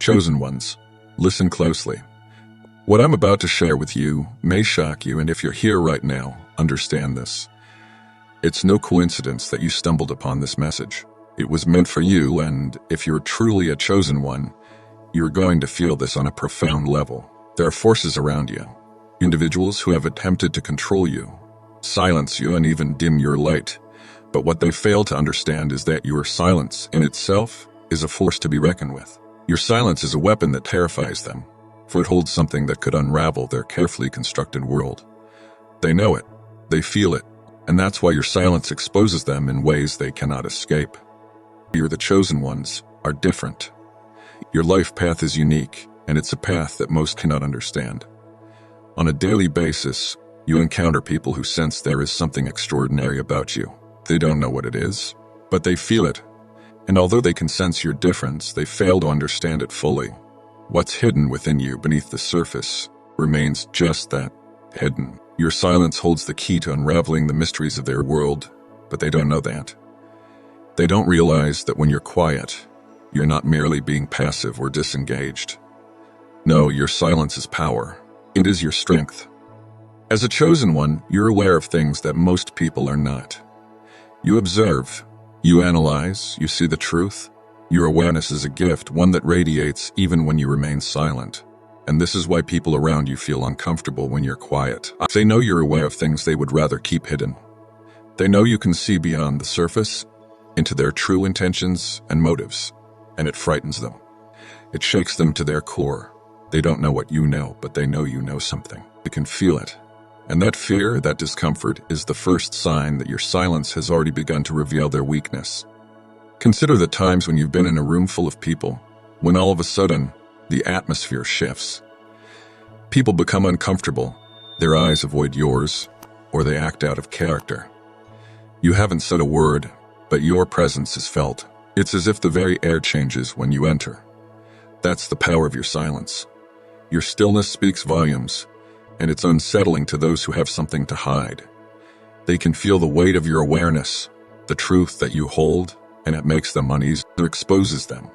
Chosen ones, listen closely. What I'm about to share with you may shock you, and if you're here right now, understand this. It's no coincidence that you stumbled upon this message. It was meant for you, and if you're truly a chosen one, you're going to feel this on a profound level. There are forces around you, individuals who have attempted to control you, silence you, and even dim your light. But what they fail to understand is that your silence in itself is a force to be reckoned with. Your silence is a weapon that terrifies them, for it holds something that could unravel their carefully constructed world. They know it, they feel it, and that's why your silence exposes them in ways they cannot escape. You're the chosen ones are different. Your life path is unique, and it's a path that most cannot understand. On a daily basis, you encounter people who sense there is something extraordinary about you. They don't know what it is, but they feel it. And although they can sense your difference, they fail to understand it fully. What's hidden within you beneath the surface remains just that, hidden. Your silence holds the key to unraveling the mysteries of their world, but they don't know that. They don't realize that when you're quiet, you're not merely being passive or disengaged. No, your silence is power. It is your strength. As a chosen one, you're aware of things that most people are not. You observe, you analyze, you see the truth. Your awareness is a gift, one that radiates even when you remain silent. And this is why people around you feel uncomfortable when you're quiet. They know you're aware of things they would rather keep hidden. They know you can see beyond the surface, into their true intentions and motives, and it frightens them. It shakes them to their core. They don't know what you know, but they know you know something. They can feel it. And that fear, that discomfort, is the first sign that your silence has already begun to reveal their weakness. Consider the times when you've been in a room full of people, when all of a sudden, the atmosphere shifts. People become uncomfortable, their eyes avoid yours, or they act out of character. You haven't said a word, but your presence is felt. It's as if the very air changes when you enter. That's the power of your silence. Your stillness speaks volumes, and it's unsettling to those who have something to hide. They can feel the weight of your awareness, the truth that you hold, and it makes them uneasy. It exposes them.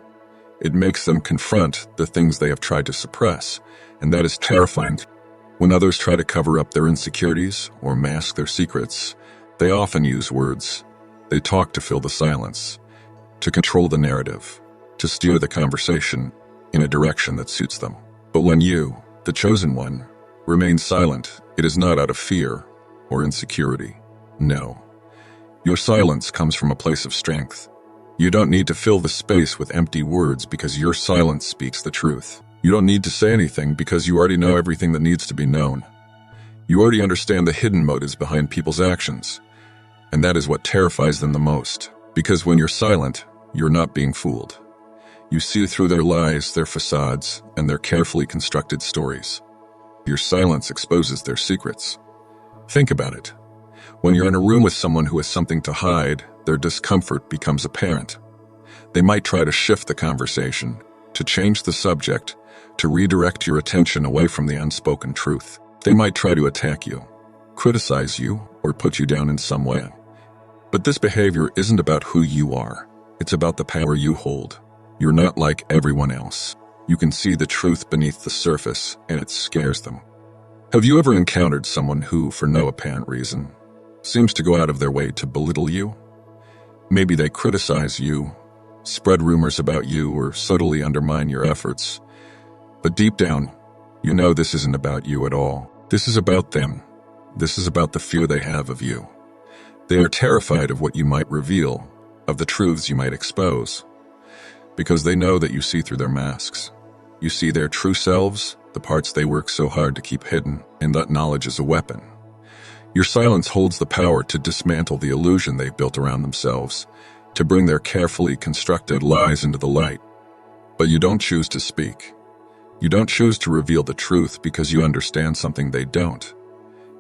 It makes them confront the things they have tried to suppress, and that is terrifying. When others try to cover up their insecurities or mask their secrets, they often use words. They talk to fill the silence, to control the narrative, to steer the conversation in a direction that suits them. But when you, the chosen one, remain silent, it is not out of fear or insecurity. No. Your silence comes from a place of strength. You don't need to fill the space with empty words because your silence speaks the truth. You don't need to say anything because you already know everything that needs to be known. You already understand the hidden motives behind people's actions, and that is what terrifies them the most. Because when you're silent, you're not being fooled. You see through their lies, their facades, and their carefully constructed stories. Your silence exposes their secrets. Think about it. When you're in a room with someone who has something to hide, their discomfort becomes apparent. They might try to shift the conversation, to change the subject, to redirect your attention away from the unspoken truth. They might try to attack you, criticize you, or put you down in some way. But this behavior isn't about who you are. It's about the power you hold. You're not like everyone else. You can see the truth beneath the surface, and it scares them. Have you ever encountered someone who, for no apparent reason, seems to go out of their way to belittle you? Maybe they criticize you, spread rumors about you, or subtly undermine your efforts. But deep down, you know this isn't about you at all. This is about them. This is about the fear they have of you. They are terrified of what you might reveal, of the truths you might expose, because they know that you see through their masks. You see their true selves, the parts they work so hard to keep hidden, and that knowledge is a weapon. Your silence holds the power to dismantle the illusion they've built around themselves, to bring their carefully constructed lies into the light. But you don't choose to speak. You don't choose to reveal the truth because you understand something they don't.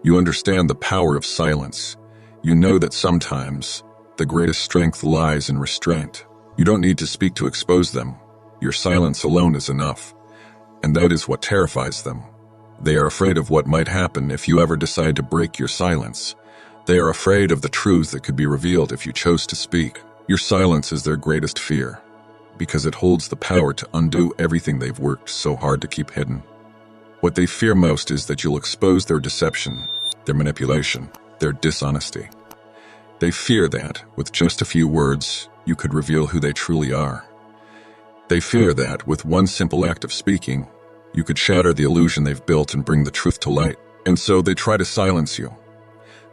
You understand the power of silence. You know that sometimes the greatest strength lies in restraint. You don't need to speak to expose them. Your silence alone is enough. And that is what terrifies them. They are afraid of what might happen if you ever decide to break your silence. They are afraid of the truths that could be revealed if you chose to speak. Your silence is their greatest fear, because it holds the power to undo everything they've worked so hard to keep hidden. What they fear most is that you'll expose their deception, their manipulation, their dishonesty. They fear that, with just a few words, you could reveal who they truly are. They fear that, with one simple act of speaking, you could shatter the illusion they've built and bring the truth to light. And so they try to silence you.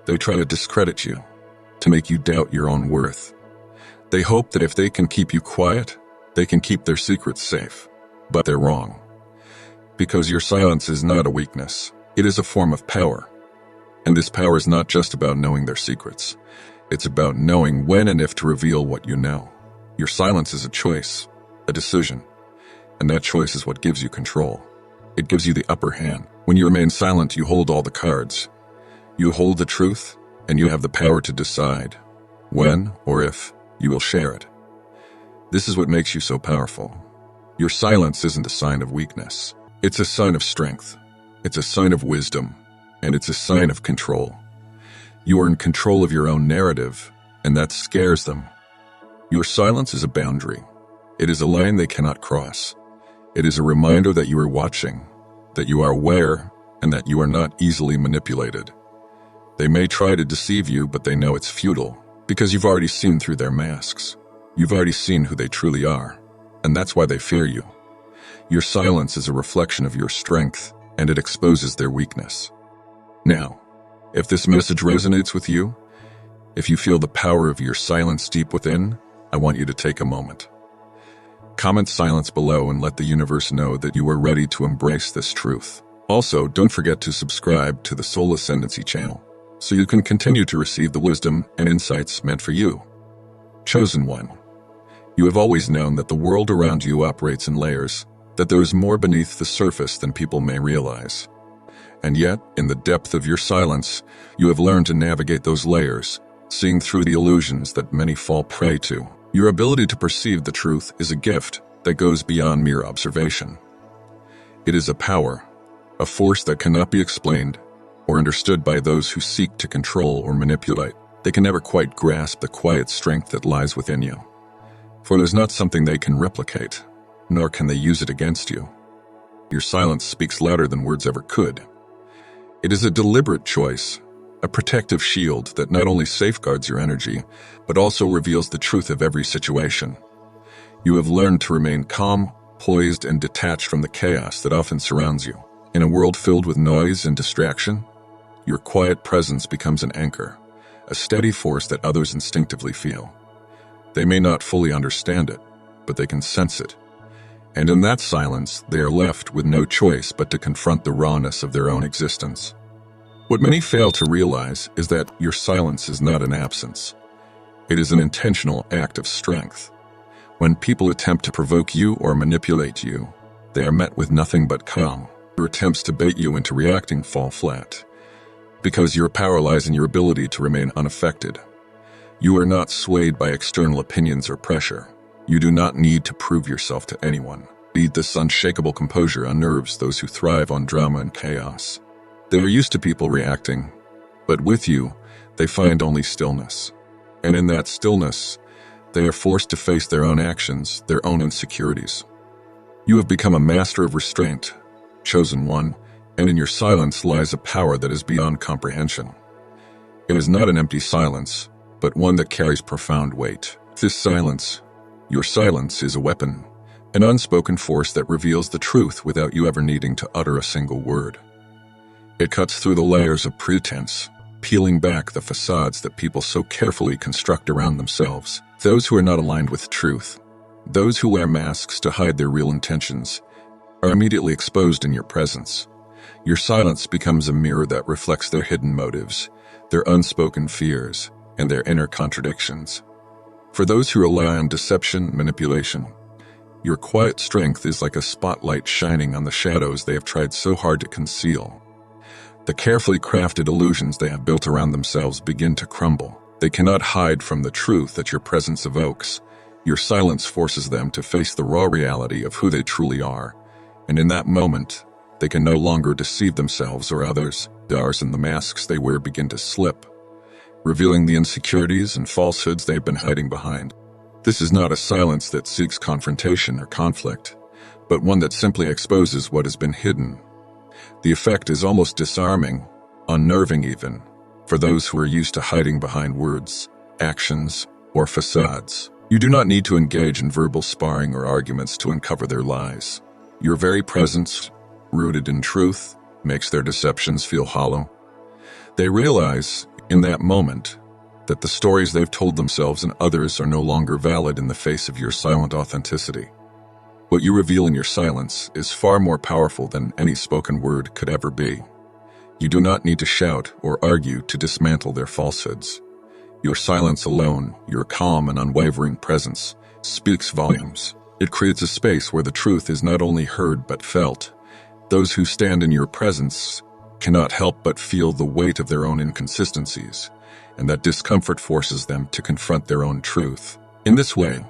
They try to discredit you, to make you doubt your own worth. They hope that if they can keep you quiet, they can keep their secrets safe. But they're wrong. Because your silence is not a weakness. It is a form of power. And this power is not just about knowing their secrets. It's about knowing when and if to reveal what you know. Your silence is a choice, a decision. And that choice is what gives you control. It gives you the upper hand. When you remain silent, you hold all the cards. You hold the truth, and you have the power to decide when or if you will share it. This is what makes you so powerful. Your silence isn't a sign of weakness. It's a sign of strength. It's a sign of wisdom, and it's a sign of control. You are in control of your own narrative, and that scares them. Your silence is a boundary. It is a line they cannot cross. It is a reminder that you are watching, that you are aware, and that you are not easily manipulated. They may try to deceive you, but they know it's futile, because you've already seen through their masks. You've already seen who they truly are, and that's why they fear you. Your silence is a reflection of your strength, and it exposes their weakness. Now, if this message resonates with you, if you feel the power of your silence deep within, I want you to take a moment. Comment silence below and let the universe know that you are ready to embrace this truth. Also, don't forget to subscribe to the Soul Ascendancy channel, so you can continue to receive the wisdom and insights meant for you. Chosen one. You have always known that the world around you operates in layers, that there is more beneath the surface than people may realize. And yet, in the depth of your silence, you have learned to navigate those layers, seeing through the illusions that many fall prey to. Your ability to perceive the truth is a gift that goes beyond mere observation. It is a power, a force that cannot be explained or understood by those who seek to control or manipulate. They can never quite grasp the quiet strength that lies within you. For it is not something they can replicate, nor can they use it against you. Your silence speaks louder than words ever could. It is a deliberate choice, a protective shield that not only safeguards your energy, but also reveals the truth of every situation. You have learned to remain calm, poised, and detached from the chaos that often surrounds you. In a world filled with noise and distraction, your quiet presence becomes an anchor, a steady force that others instinctively feel. They may not fully understand it, but they can sense it. And in that silence, they are left with no choice but to confront the rawness of their own existence. What many fail to realize is that your silence is not an absence. It is an intentional act of strength. When people attempt to provoke you or manipulate you, they are met with nothing but calm. Your attempts to bait you into reacting fall flat, because your power lies in your ability to remain unaffected. You are not swayed by external opinions or pressure. You do not need to prove yourself to anyone. This unshakable composure unnerves those who thrive on drama and chaos. They are used to people reacting, but with you, they find only stillness. And in that stillness, they are forced to face their own actions, their own insecurities. You have become a master of restraint, chosen one, and in your silence lies a power that is beyond comprehension. It is not an empty silence, but one that carries profound weight. This silence, your silence, is a weapon, an unspoken force that reveals the truth without you ever needing to utter a single word. It cuts through the layers of pretense, peeling back the facades that people so carefully construct around themselves. Those who are not aligned with truth, those who wear masks to hide their real intentions, are immediately exposed in your presence. Your silence becomes a mirror that reflects their hidden motives, their unspoken fears, and their inner contradictions. For those who rely on deception and manipulation, your quiet strength is like a spotlight shining on the shadows they have tried so hard to conceal. The carefully crafted illusions they have built around themselves begin to crumble. They cannot hide from the truth that your presence evokes. Your silence forces them to face the raw reality of who they truly are, and in that moment, they can no longer deceive themselves or others. Stars and the masks they wear begin to slip, revealing the insecurities and falsehoods they have been hiding behind. This is not a silence that seeks confrontation or conflict, but one that simply exposes what has been hidden. The effect is almost disarming, unnerving even, for those who are used to hiding behind words, actions, or facades. You do not need to engage in verbal sparring or arguments to uncover their lies. Your very presence, rooted in truth, makes their deceptions feel hollow. They realize, in that moment, that the stories they've told themselves and others are no longer valid in the face of your silent authenticity. What you reveal in your silence is far more powerful than any spoken word could ever be. You do not need to shout or argue to dismantle their falsehoods. Your silence alone, your calm and unwavering presence, speaks volumes. It creates a space where the truth is not only heard but felt. Those who stand in your presence cannot help but feel the weight of their own inconsistencies, and that discomfort forces them to confront their own truth. In this way,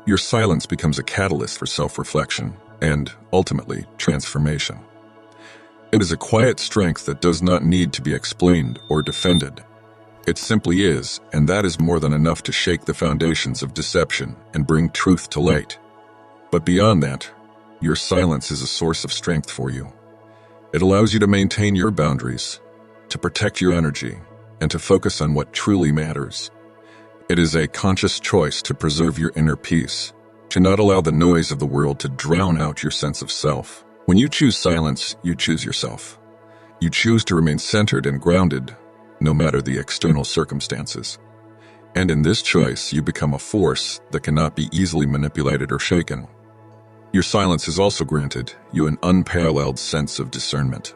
your silence becomes a catalyst for self-reflection and, ultimately, transformation. It is a quiet strength that does not need to be explained or defended. It simply is, and that is more than enough to shake the foundations of deception and bring truth to light. But beyond that, your silence is a source of strength for you. It allows you to maintain your boundaries, to protect your energy, and to focus on what truly matters. It is a conscious choice to preserve your inner peace, to not allow the noise of the world to drown out your sense of self. When you choose silence, you choose yourself. You choose to remain centered and grounded, no matter the external circumstances. And in this choice, you become a force that cannot be easily manipulated or shaken. Your silence has also granted you an unparalleled sense of discernment.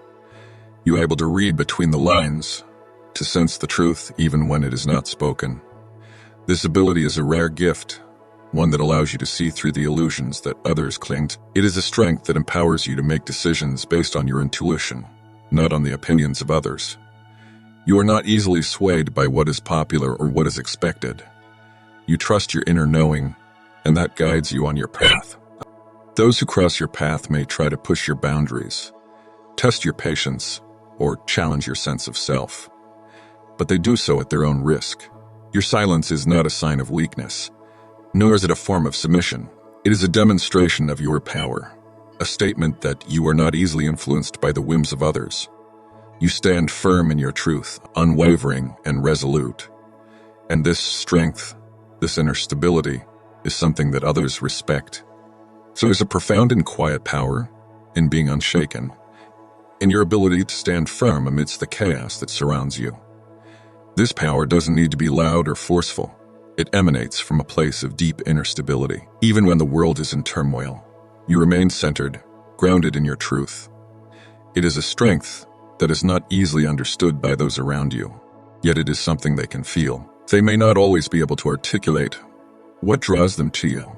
You are able to read between the lines, to sense the truth even when it is not spoken. This ability is a rare gift, one that allows you to see through the illusions that others cling to. It is a strength that empowers you to make decisions based on your intuition, not on the opinions of others. You are not easily swayed by what is popular or what is expected. You trust your inner knowing, and that guides you on your path. Those who cross your path may try to push your boundaries, test your patience, or challenge your sense of self, but they do so at their own risk. Your silence is not a sign of weakness, nor is it a form of submission. It is a demonstration of your power, a statement that you are not easily influenced by the whims of others. You stand firm in your truth, unwavering and resolute. And this strength, this inner stability, is something that others respect. So there's a profound and quiet power in being unshaken, in your ability to stand firm amidst the chaos that surrounds you. This power doesn't need to be loud or forceful. It emanates from a place of deep inner stability. Even when the world is in turmoil, you remain centered, grounded in your truth. It is a strength that is not easily understood by those around you, yet it is something they can feel. They may not always be able to articulate what draws them to you,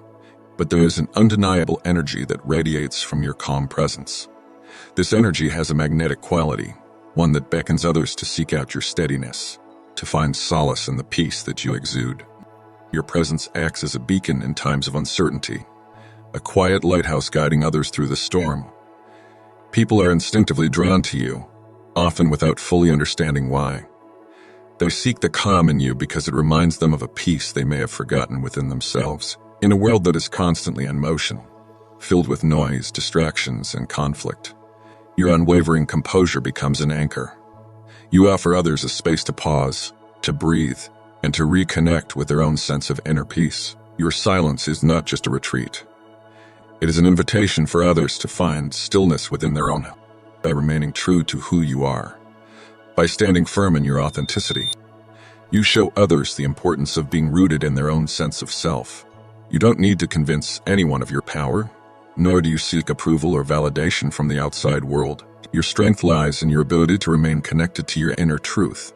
but there is an undeniable energy that radiates from your calm presence. This energy has a magnetic quality, one that beckons others to seek out your steadiness, to find solace in the peace that you exude. Your presence acts as a beacon in times of uncertainty, a quiet lighthouse guiding others through the storm. People are instinctively drawn to you, often without fully understanding why. They seek the calm in you because it reminds them of a peace they may have forgotten within themselves. In a world that is constantly in motion, filled with noise, distractions, and conflict, your unwavering composure becomes an anchor. You offer others a space to pause, to breathe, and to reconnect with their own sense of inner peace. Your silence is not just a retreat. It is an invitation for others to find stillness within their own, by remaining true to who you are. By standing firm in your authenticity, you show others the importance of being rooted in their own sense of self. You don't need to convince anyone of your power, nor do you seek approval or validation from the outside world. Your strength lies in your ability to remain connected to your inner truth,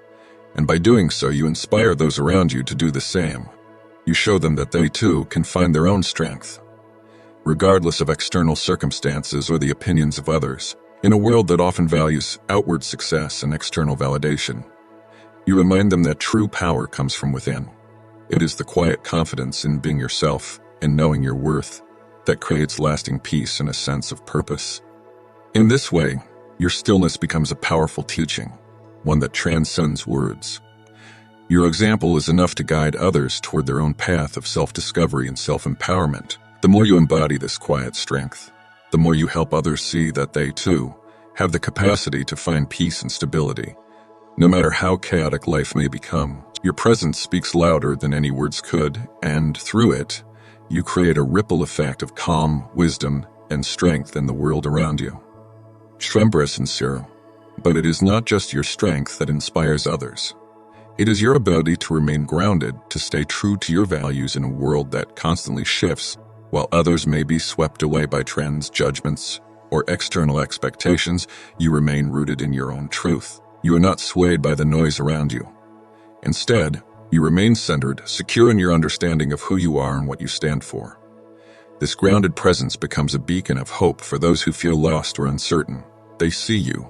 and by doing so, you inspire those around you to do the same. You show them that they too can find their own strength, regardless of external circumstances or the opinions of others. In a world that often values outward success and external validation, you remind them that true power comes from within. It is the quiet confidence in being yourself and knowing your worth that creates lasting peace and a sense of purpose. In this way, your stillness becomes a powerful teaching, one that transcends words. Your example is enough to guide others toward their own path of self-discovery and self-empowerment. The more you embody this quiet strength, the more you help others see that they, too, have the capacity to find peace and stability. No matter how chaotic life may become, your presence speaks louder than any words could, and through it, you create a ripple effect of calm, wisdom, and strength in the world around you. Tremble is sincere, but it is not just your strength that inspires others. It is your ability to remain grounded, to stay true to your values in a world that constantly shifts. While others may be swept away by trends, judgments, or external expectations, you remain rooted in your own truth. You are not swayed by the noise around you. Instead, you remain centered, secure in your understanding of who you are and what you stand for. This grounded presence becomes a beacon of hope for those who feel lost or uncertain. They see you,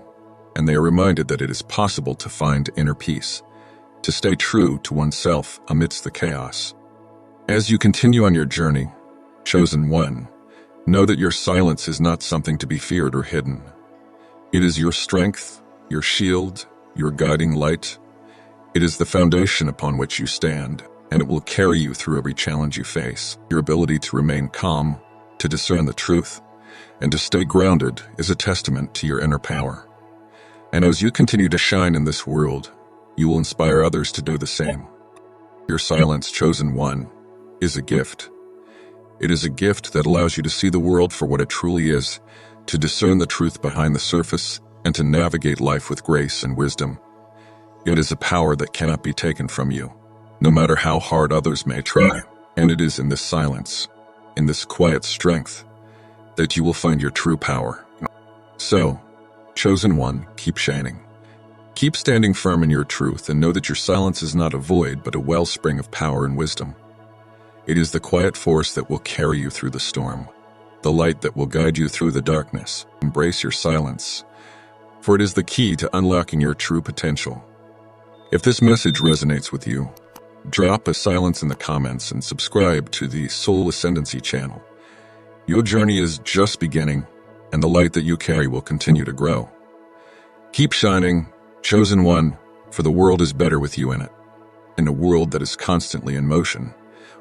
and they are reminded that it is possible to find inner peace, to stay true to oneself amidst the chaos. As you continue on your journey, chosen one, know that your silence is not something to be feared or hidden. It is your strength, your shield, your guiding light. It is the foundation upon which you stand, and it will carry you through every challenge you face. Your ability to remain calm, to discern the truth, and to stay grounded is a testament to your inner power. And as you continue to shine in this world, you will inspire others to do the same. Your silence, chosen one, is a gift. It is a gift that allows you to see the world for what it truly is, to discern the truth behind the surface, and to navigate life with grace and wisdom. It is a power that cannot be taken from you, no matter how hard others may try. And it is in this silence, in this quiet strength, that you will find your true power. So, chosen one, keep shining. Keep standing firm in your truth and know that your silence is not a void but a wellspring of power and wisdom. It is the quiet force that will carry you through the storm, the light that will guide you through the darkness. Embrace your silence, for it is the key to unlocking your true potential. If this message resonates with you, drop a silence in the comments and subscribe to the Soul Ascendancy channel. Your journey is just beginning, and the light that you carry will continue to grow. Keep shining, chosen one, for the world is better with you in it. In a world that is constantly in motion,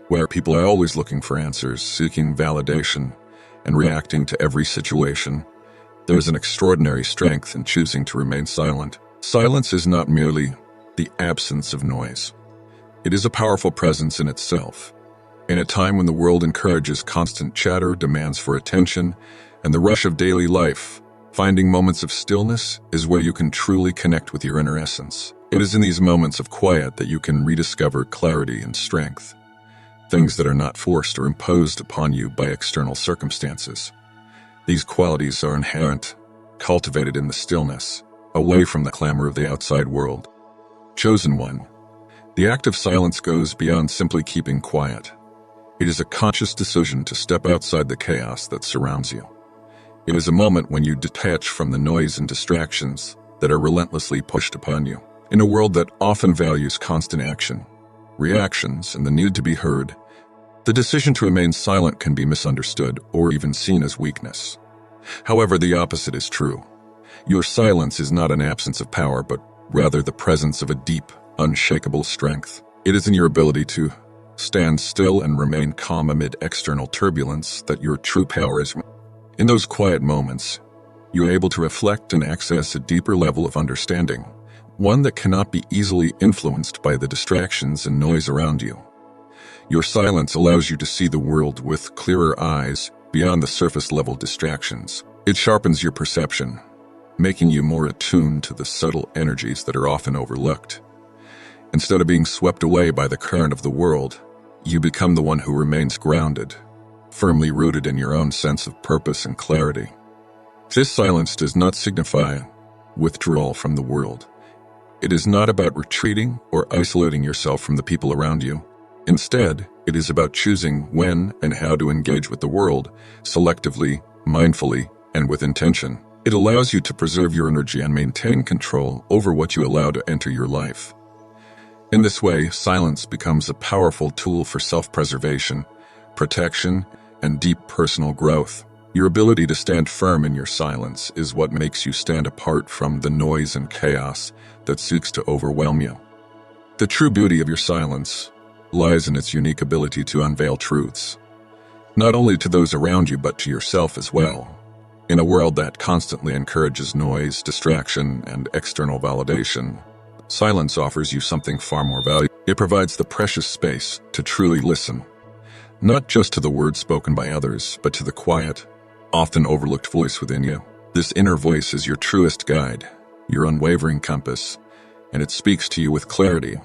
where people are always looking for answers, seeking validation, and reacting to every situation, there is an extraordinary strength in choosing to remain silent. Silence is not merely the absence of noise. It is a powerful presence in itself. In a time when the world encourages constant chatter, demands for attention, and the rush of daily life, finding moments of stillness is where you can truly connect with your inner essence. It is in these moments of quiet that you can rediscover clarity and strength, things that are not forced or imposed upon you by external circumstances. These qualities are inherent, cultivated in the stillness, away from the clamor of the outside world. Chosen one, the act of silence goes beyond simply keeping quiet. It is a conscious decision to step outside the chaos that surrounds you. It is a moment when you detach from the noise and distractions that are relentlessly pushed upon you. In a world that often values constant action, reactions, and the need to be heard, the decision to remain silent can be misunderstood or even seen as weakness. However, the opposite is true. Your silence is not an absence of power, but rather the presence of a deep, unshakable strength. It is in your ability to stand still and remain calm amid external turbulence that your true power is. In those quiet moments, you are able to reflect and access a deeper level of understanding, one that cannot be easily influenced by the distractions and noise around you. Your silence allows you to see the world with clearer eyes beyond the surface-level distractions. It sharpens your perception, making you more attuned to the subtle energies that are often overlooked. Instead of being swept away by the current of the world, you become the one who remains grounded, firmly rooted in your own sense of purpose and clarity. This silence does not signify withdrawal from the world. It is not about retreating or isolating yourself from the people around you. Instead, it is about choosing when and how to engage with the world, selectively, mindfully, and with intention. It allows you to preserve your energy and maintain control over what you allow to enter your life. In this way, silence becomes a powerful tool for self-preservation, protection, and deep personal growth. Your ability to stand firm in your silence is what makes you stand apart from the noise and chaos that seeks to overwhelm you. The true beauty of your silence lies in its unique ability to unveil truths, not only to those around you but to yourself as well. In a world that constantly encourages noise, distraction, and external validation, silence offers you something far more valuable. It provides the precious space to truly listen, not just to the words spoken by others, but to the quiet, often overlooked voice within you. This inner voice is your truest guide, your unwavering compass, and it speaks to you with clarity,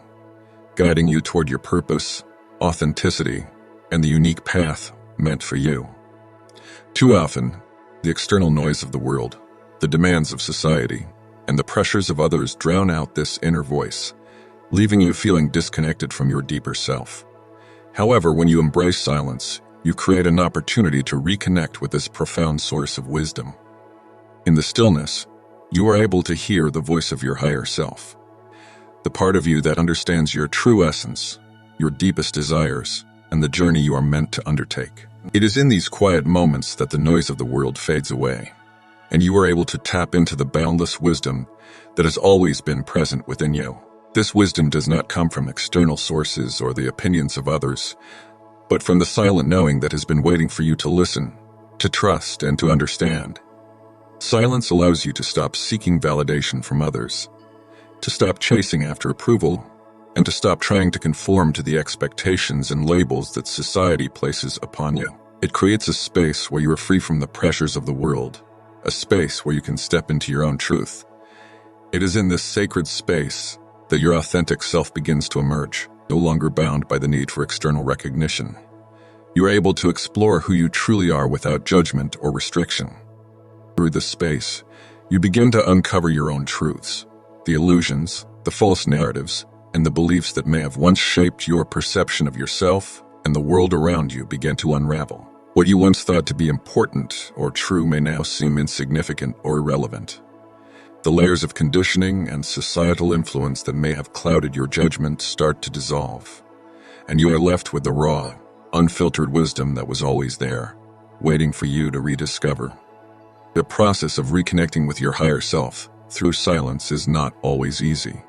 guiding you toward your purpose, authenticity, and the unique path meant for you. Too often, the external noise of the world, the demands of society, and the pressures of others drown out this inner voice, leaving you feeling disconnected from your deeper self. However, when you embrace silence, you create an opportunity to reconnect with this profound source of wisdom. In the stillness, you are able to hear the voice of your higher self, the part of you that understands your true essence, your deepest desires, and the journey you are meant to undertake. It is in these quiet moments that the noise of the world fades away, and you are able to tap into the boundless wisdom that has always been present within you. This wisdom does not come from external sources or the opinions of others, but from the silent knowing that has been waiting for you to listen, to trust, and to understand. Silence allows you to stop seeking validation from others, to stop chasing after approval, and to stop trying to conform to the expectations and labels that society places upon you. It creates a space where you are free from the pressures of the world, a space where you can step into your own truth. It is in this sacred space that your authentic self begins to emerge, no longer bound by the need for external recognition. You are able to explore who you truly are without judgment or restriction. Through this space, you begin to uncover your own truths, the illusions, the false narratives, and the beliefs that may have once shaped your perception of yourself and the world around you begin to unravel. What you once thought to be important or true may now seem insignificant or irrelevant. The layers of conditioning and societal influence that may have clouded your judgment start to dissolve, and you are left with the raw, unfiltered wisdom that was always there, waiting for you to rediscover. The process of reconnecting with your higher self through silence is not always easy.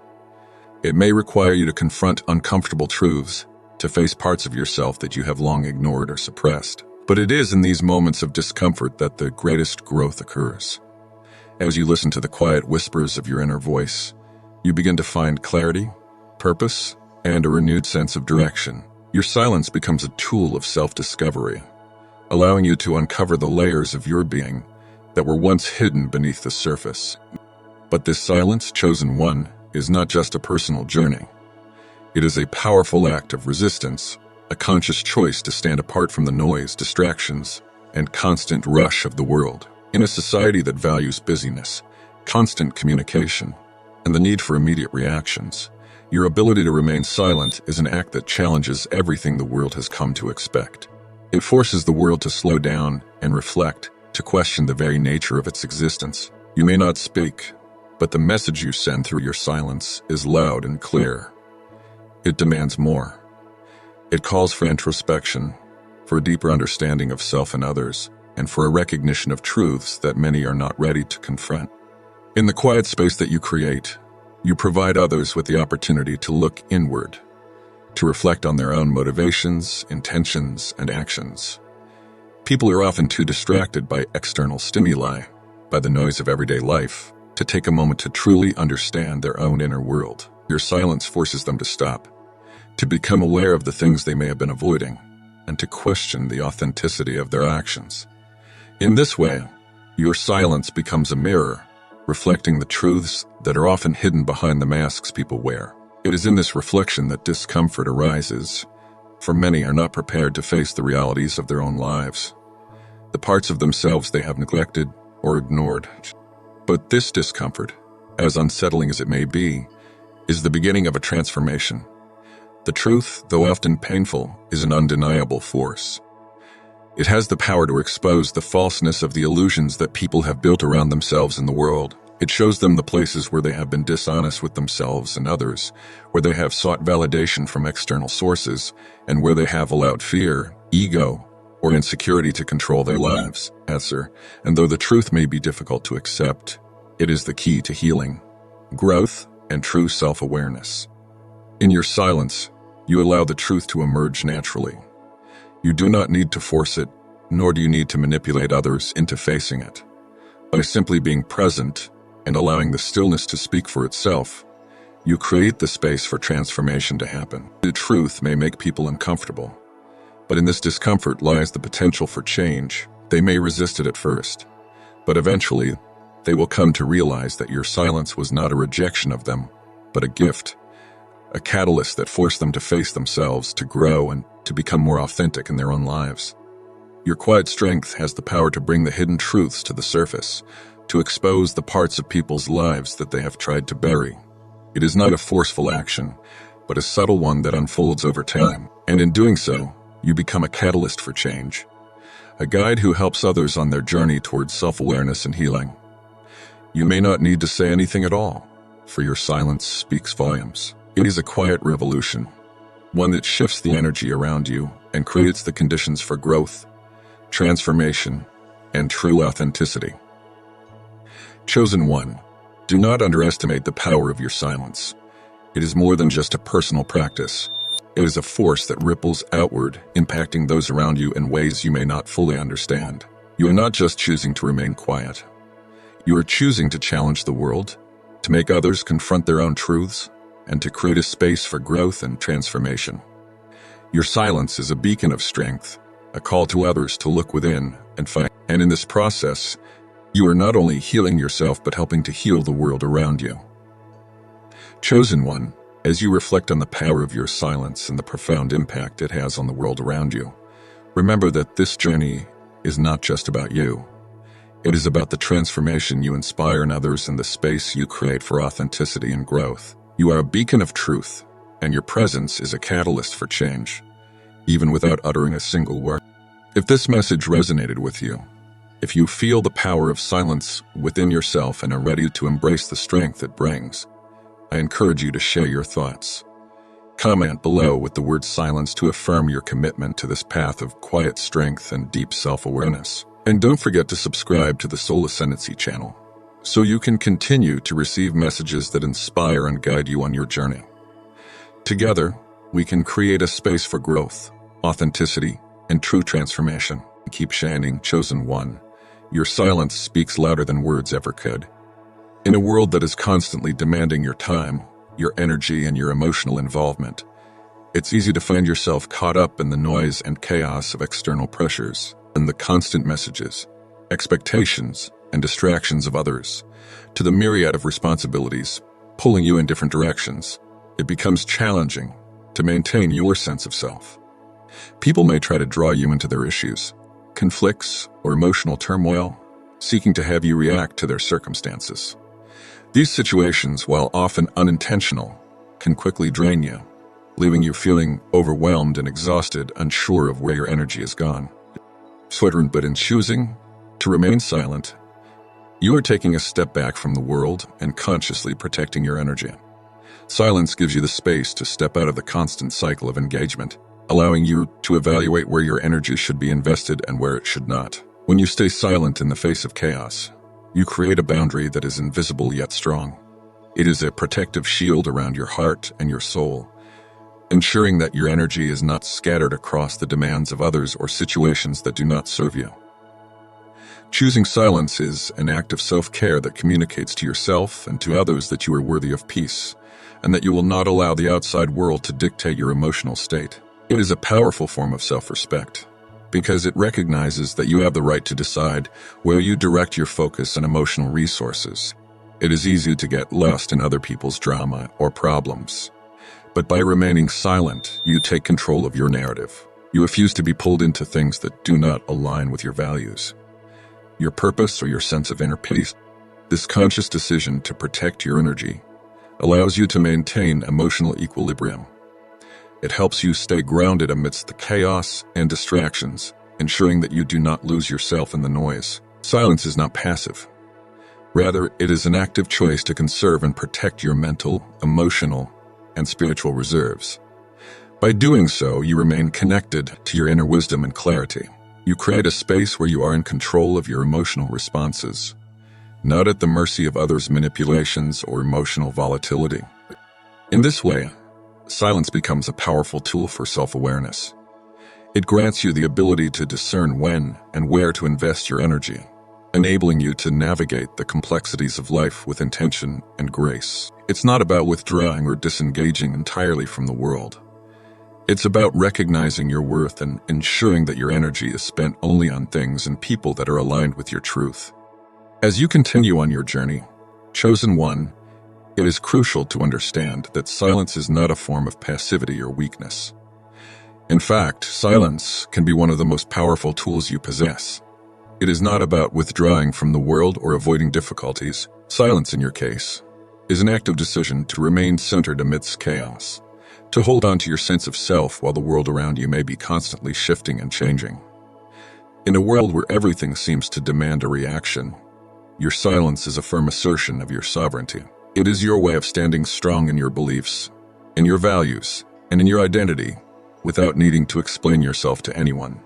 It may require you to confront uncomfortable truths, to face parts of yourself that you have long ignored or suppressed. But it is in these moments of discomfort that the greatest growth occurs. As you listen to the quiet whispers of your inner voice, you begin to find clarity, purpose, and a renewed sense of direction. Your silence becomes a tool of self-discovery, allowing you to uncover the layers of your being that were once hidden beneath the surface. But this silence, chosen one, is not just a personal journey. It is a powerful act of resistance, a conscious choice to stand apart from the noise, distractions, and constant rush of the world. In a society that values busyness, constant communication, and the need for immediate reactions, your ability to remain silent is an act that challenges everything the world has come to expect. It forces the world to slow down and reflect, to question the very nature of its existence. You may not speak, but the message you send through your silence is loud and clear. It demands more. It calls for introspection, for a deeper understanding of self and others, and for a recognition of truths that many are not ready to confront. In the quiet space that you create, you provide others with the opportunity to look inward, to reflect on their own motivations, intentions, and actions. People are often too distracted by external stimuli, by the noise of everyday life, to take a moment to truly understand their own inner world. Your silence forces them to stop, to become aware of the things they may have been avoiding, and to question the authenticity of their actions. In this way, your silence becomes a mirror, reflecting the truths that are often hidden behind the masks people wear. It is in this reflection that discomfort arises, for many are not prepared to face the realities of their own lives, the parts of themselves they have neglected or ignored. But this discomfort, as unsettling as it may be, is the beginning of a transformation. The truth, though often painful, is an undeniable force. It has the power to expose the falseness of the illusions that people have built around themselves in the world. It shows them the places where they have been dishonest with themselves and others, where they have sought validation from external sources, and where they have allowed fear, ego, or insecurity to control their lives. And though the truth may be difficult to accept, it is the key to healing, growth, and true self-awareness. In your silence, you allow the truth to emerge naturally. You do not need to force it, nor do you need to manipulate others into facing it. By simply being present and allowing the stillness to speak for itself, you create the space for transformation to happen. The truth may make people uncomfortable, but in this discomfort lies the potential for change. They may resist it at first, but eventually they will come to realize that your silence was not a rejection of them, but a gift, a catalyst that forced them to face themselves, to grow, and to become more authentic in their own lives. Your quiet strength has the power to bring the hidden truths to the surface, to expose the parts of people's lives that they have tried to bury. It is not a forceful action, but a subtle one that unfolds over time, and in doing so, you become a catalyst for change, a guide who helps others on their journey towards self-awareness and healing. You may not need to say anything at all, for your silence speaks volumes. It is a quiet revolution, one that shifts the energy around you and creates the conditions for growth, transformation, and true authenticity. Chosen one, do not underestimate the power of your silence. It is more than just a personal practice. It is a force that ripples outward, impacting those around you in ways you may not fully understand. You are not just choosing to remain quiet. You are choosing to challenge the world, to make others confront their own truths, and to create a space for growth and transformation. Your silence is a beacon of strength, a call to others to look within and find. And in this process, you are not only healing yourself but helping to heal the world around you. Chosen one, as you reflect on the power of your silence and the profound impact it has on the world around you, remember that this journey is not just about you. It is about the transformation you inspire in others and the space you create for authenticity and growth. You are a beacon of truth, and your presence is a catalyst for change, even without uttering a single word. If this message resonated with you, if you feel the power of silence within yourself and are ready to embrace the strength it brings, I encourage you to share your thoughts. Comment below with the word silence to affirm your commitment to this path of quiet strength and deep self-awareness. And don't forget to subscribe to the Soul Ascendancy channel, so you can continue to receive messages that inspire and guide you on your journey. Together, we can create a space for growth, authenticity, and true transformation. Keep shining, chosen one. Your silence speaks louder than words ever could. In a world that is constantly demanding your time, your energy, and your emotional involvement, it's easy to find yourself caught up in the noise and chaos of external pressures and the constant messages, expectations, and distractions of others, to the myriad of responsibilities pulling you in different directions. It becomes challenging to maintain your sense of self. People may try to draw you into their issues, conflicts, or emotional turmoil, seeking to have you react to their circumstances. These situations, while often unintentional, can quickly drain you, leaving you feeling overwhelmed and exhausted, unsure of where your energy has gone. But in choosing to remain silent, you are taking a step back from the world and consciously protecting your energy. Silence gives you the space to step out of the constant cycle of engagement, allowing you to evaluate where your energy should be invested and where it should not. When you stay silent in the face of chaos, you create a boundary that is invisible yet strong. It is a protective shield around your heart and your soul, ensuring that your energy is not scattered across the demands of others or situations that do not serve you. Choosing silence is an act of self-care that communicates to yourself and to others that you are worthy of peace, and that you will not allow the outside world to dictate your emotional state. It is a powerful form of self-respect, because it recognizes that you have the right to decide where you direct your focus and emotional resources. It is easy to get lost in other people's drama or problems, but by remaining silent, you take control of your narrative. You refuse to be pulled into things that do not align with your values, your purpose, or your sense of inner peace. This conscious decision to protect your energy allows you to maintain emotional equilibrium. It helps you stay grounded amidst the chaos and distractions, ensuring that you do not lose yourself in the noise. Silence is not passive. Rather, it is an active choice to conserve and protect your mental, emotional, and spiritual reserves. By doing so, you remain connected to your inner wisdom and clarity. You create a space where you are in control of your emotional responses, not at the mercy of others' manipulations or emotional volatility. In this way, silence becomes a powerful tool for self-awareness. It grants you the ability to discern when and where to invest your energy, enabling you to navigate the complexities of life with intention and grace. It's not about withdrawing or disengaging entirely from the world. It's about recognizing your worth and ensuring that your energy is spent only on things and people that are aligned with your truth. As you continue on your journey, chosen one, it is crucial to understand that silence is not a form of passivity or weakness. In fact, silence can be one of the most powerful tools you possess. It is not about withdrawing from the world or avoiding difficulties. Silence, in your case, is an active decision to remain centered amidst chaos, to hold on to your sense of self while the world around you may be constantly shifting and changing. In a world where everything seems to demand a reaction, your silence is a firm assertion of your sovereignty. It is your way of standing strong in your beliefs, in your values, and in your identity, without needing to explain yourself to anyone.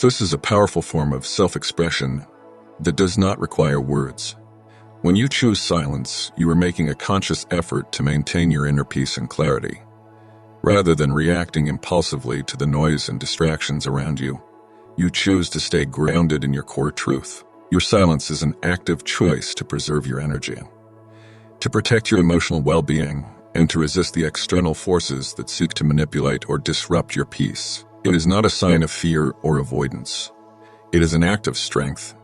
This is a powerful form of self-expression that does not require words. When you choose silence, you are making a conscious effort to maintain your inner peace and clarity. Rather than reacting impulsively to the noise and distractions around you, you choose to stay grounded in your core truth. Your silence is an active choice to preserve your energy, to protect your emotional well-being, and to resist the external forces that seek to manipulate or disrupt your peace. It is not a sign of fear or avoidance. It is an act of strength,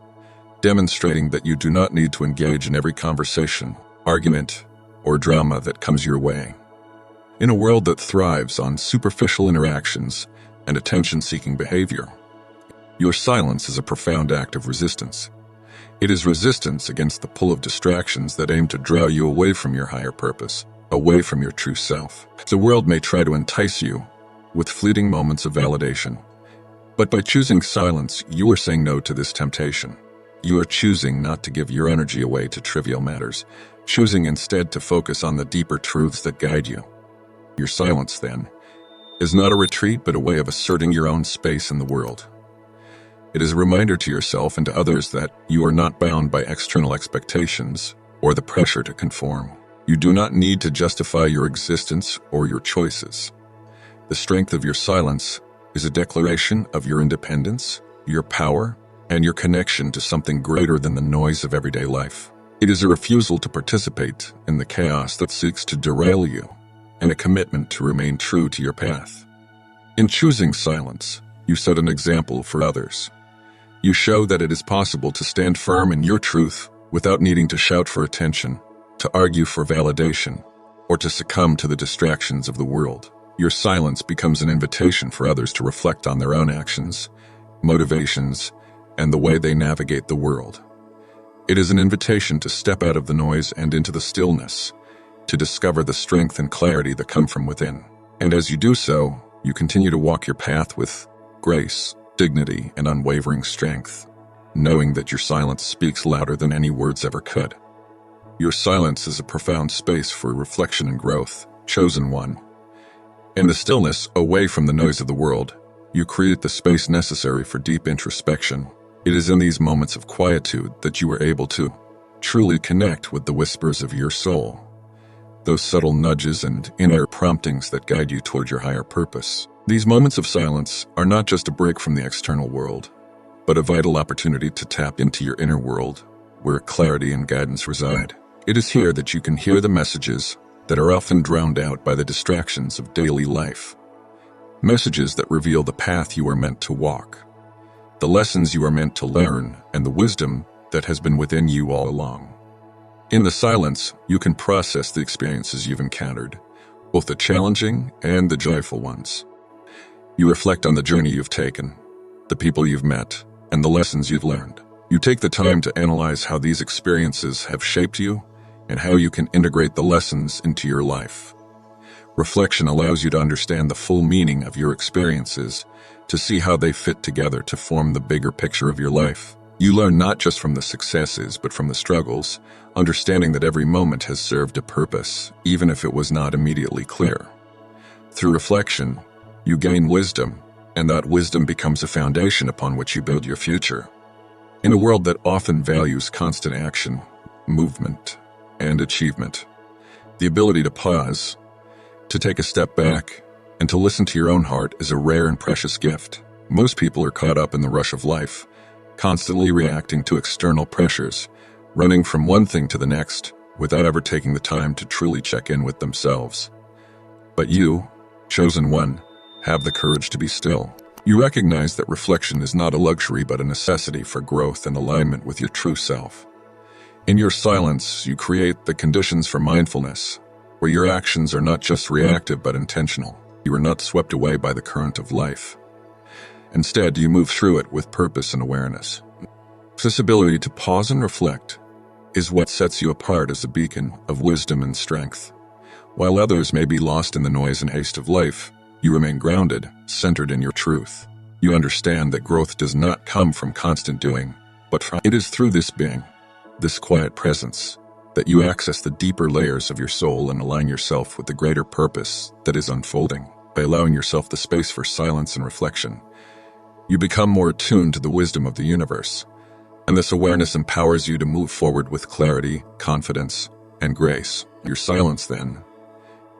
demonstrating that you do not need to engage in every conversation, argument, or drama that comes your way. In a world that thrives on superficial interactions and attention-seeking behavior, your silence is a profound act of resistance. It is resistance against the pull of distractions that aim to draw you away from your higher purpose, away from your true self. The world may try to entice you with fleeting moments of validation, but by choosing silence, you are saying no to this temptation. You are choosing not to give your energy away to trivial matters, choosing instead to focus on the deeper truths that guide you. Your silence, then, is not a retreat but a way of asserting your own space in the world. It is a reminder to yourself and to others that you are not bound by external expectations or the pressure to conform. You do not need to justify your existence or your choices. The strength of your silence is a declaration of your independence, your power, and your connection to something greater than the noise of everyday life. It is a refusal to participate in the chaos that seeks to derail you, and a commitment to remain true to your path. In choosing silence, you set an example for others. You show that it is possible to stand firm in your truth without needing to shout for attention, to argue for validation, or to succumb to the distractions of the world. Your silence becomes an invitation for others to reflect on their own actions, motivations, and the way they navigate the world. It is an invitation to step out of the noise and into the stillness, to discover the strength and clarity that come from within. And as you do so, you continue to walk your path with grace, dignity, and unwavering strength, knowing that your silence speaks louder than any words ever could. Your silence is a profound space for reflection and growth, chosen one. In the stillness, away from the noise of the world, you create the space necessary for deep introspection. It is in these moments of quietude that you are able to truly connect with the whispers of your soul, those subtle nudges and inner promptings that guide you toward your higher purpose. These moments of silence are not just a break from the external world, but a vital opportunity to tap into your inner world, where clarity and guidance reside. It is here that you can hear the messages that are often drowned out by the distractions of daily life. Messages that reveal the path you are meant to walk, the lessons you are meant to learn, and the wisdom that has been within you all along. In the silence, you can process the experiences you've encountered, both the challenging and the joyful ones. You reflect on the journey you've taken, the people you've met, and the lessons you've learned. You take the time to analyze how these experiences have shaped you and how you can integrate the lessons into your life. Reflection allows you to understand the full meaning of your experiences, to see how they fit together to form the bigger picture of your life. You learn not just from the successes, but from the struggles, understanding that every moment has served a purpose, even if it was not immediately clear. Through reflection, you gain wisdom, and that wisdom becomes a foundation upon which you build your future. In a world that often values constant action, movement, and achievement, the ability to pause, To take a step back and to listen to your own heart is a rare and precious gift. Most people are caught up in the rush of life, constantly reacting to external pressures, running from one thing to the next without ever taking the time to truly check in with themselves. But you, chosen one, have the courage to be still. You recognize that reflection is not a luxury but a necessity for growth and alignment with your true self. In your silence, you create the conditions for mindfulness, where your actions are not just reactive but intentional. You are not swept away by the current of life. Instead, you move through it with purpose and awareness. This ability to pause and reflect is what sets you apart as a beacon of wisdom and strength. While others may be lost in the noise and haste of life, you remain grounded, centered in your truth. You understand that growth does not come from constant doing, but from it is through this being, this quiet presence, that you access the deeper layers of your soul and align yourself with the greater purpose that is unfolding. By allowing yourself the space for silence and reflection, you become more attuned to the wisdom of the universe, and this awareness empowers you to move forward with clarity, confidence, and grace. Your silence, then,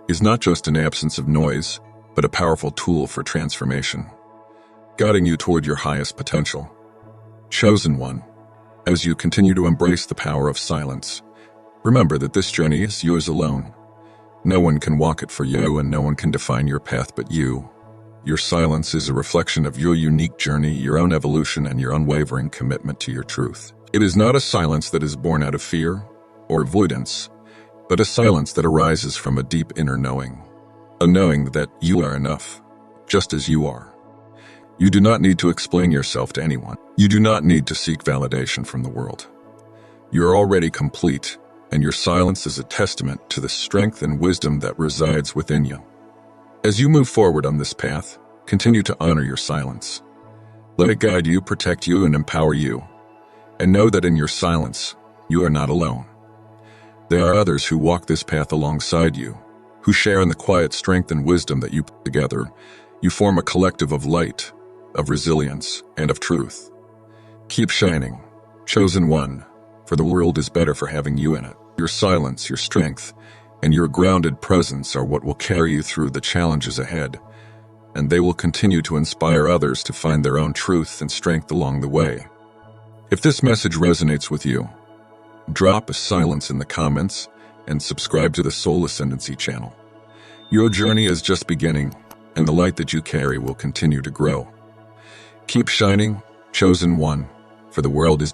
is not just an absence of noise, but a powerful tool for transformation, guiding you toward your highest potential. Chosen one, as you continue to embrace the power of silence, remember that this journey is yours alone. No one can walk it for you, and no one can define your path but you. Your silence is a reflection of your unique journey, your own evolution, and your unwavering commitment to your truth. It is not a silence that is born out of fear or avoidance, but a silence that arises from a deep inner knowing. A knowing that you are enough, just as you are. You do not need to explain yourself to anyone. You do not need to seek validation from the world. You are already complete, and your silence is a testament to the strength and wisdom that resides within you. As you move forward on this path, continue to honor your silence. Let it guide you, protect you, and empower you. And know that in your silence, you are not alone. There are others who walk this path alongside you, who share in the quiet strength and wisdom that you put together. You form a collective of light, of resilience, and of truth. Keep shining, chosen one, for the world is better for having you in it. Your silence, your strength, and your grounded presence are what will carry you through the challenges ahead, and they will continue to inspire others to find their own truth and strength along the way. If this message resonates with you, drop a silence in the comments and subscribe to the Soul Ascendancy channel. Your journey is just beginning, and the light that you carry will continue to grow. Keep shining, chosen one, for the world is